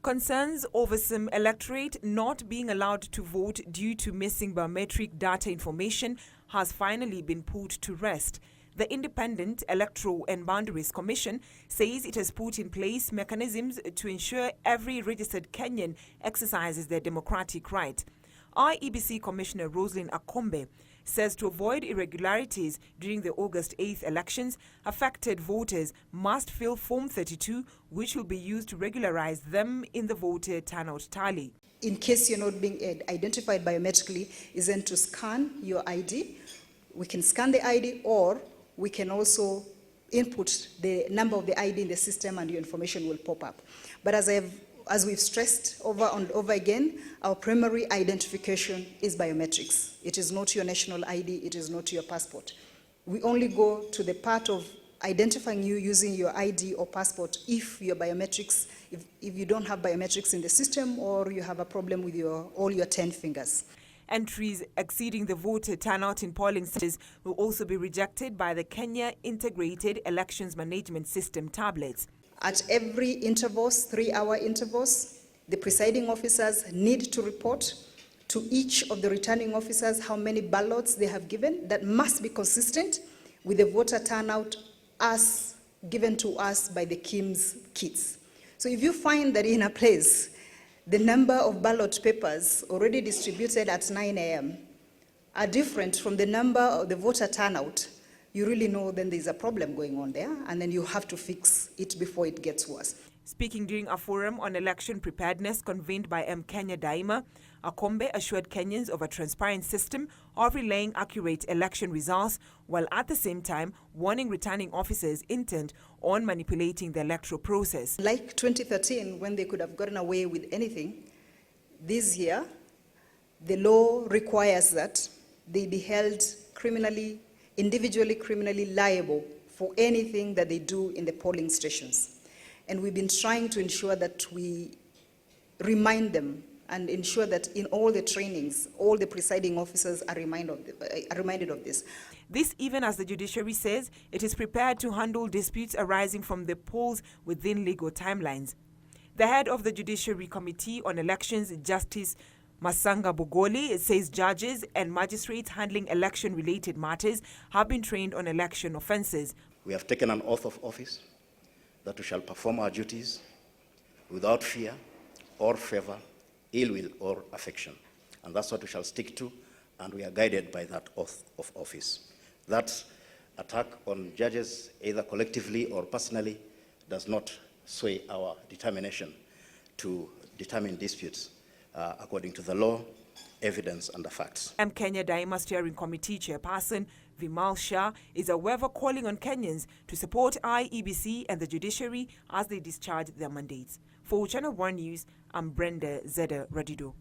Concerns over some electorate not being allowed to vote due to missing biometric data information has finally been put to rest. The Independent Electoral and Boundaries Commission says it has put in place mechanisms to ensure every registered Kenyan exercises their democratic right. IEBC Commissioner Roslyn Akombe says to avoid irregularities during the August 8th elections, affected voters must fill Form 32, which will be used to regularize them in the voter turnout tally. In case you're not being identified biometrically, is then to scan your ID. We can scan the ID, or we can also input the number of the ID in the system and your information will pop up. But as we've stressed over and over again, our primary identification is biometrics. It is not your national ID, it is not your passport. We only go to the part of identifying you using your ID or passport if your biometrics, if you don't have biometrics in the system or you have a problem with all your 10 fingers. Entries exceeding the voter turnout in polling centers will also be rejected by the Kenya Integrated Elections Management System tablets. At every intervals, 3-hour intervals, the presiding officers need to report to each of the returning officers how many ballots they have given. That must be consistent with the voter turnout as given to us by the KIMS kits. So if you find that in a place, the number of ballot papers already distributed at 9 a.m. are different from the number of the voter turnout, you really know then there's a problem going on there, and then you have to fix it before it gets worse. Speaking during a forum on election preparedness convened by Kenya Daima, Akombe assured Kenyans of a transparent system of relaying accurate election results, while at the same time warning returning officers intent on manipulating the electoral process. Like 2013, when they could have gotten away with anything, this year, the law requires that they be held individually criminally liable for anything that they do in the polling stations. And we've been trying to ensure that we remind them and ensure that in all the trainings, all the presiding officers are reminded of this. This even as the judiciary says it is prepared to handle disputes arising from the polls within legal timelines. The head of the Judiciary Committee on Elections, Justice Masanga Bugoli, says judges and magistrates handling election-related matters have been trained on election offences. We have taken an oath of office that we shall perform our duties without fear or favor, ill will or affection. And that's what we shall stick to, and we are guided by that oath of office. That attack on judges, either collectively or personally, does not sway our determination to determine disputes according to the law, evidence, and the facts. Kenya Daima Steering Committee Chairperson Vimal Shah is however calling on Kenyans to support IEBC and the judiciary as they discharge their mandates. For Channel 1 News, I'm Brenda Zeda Radido.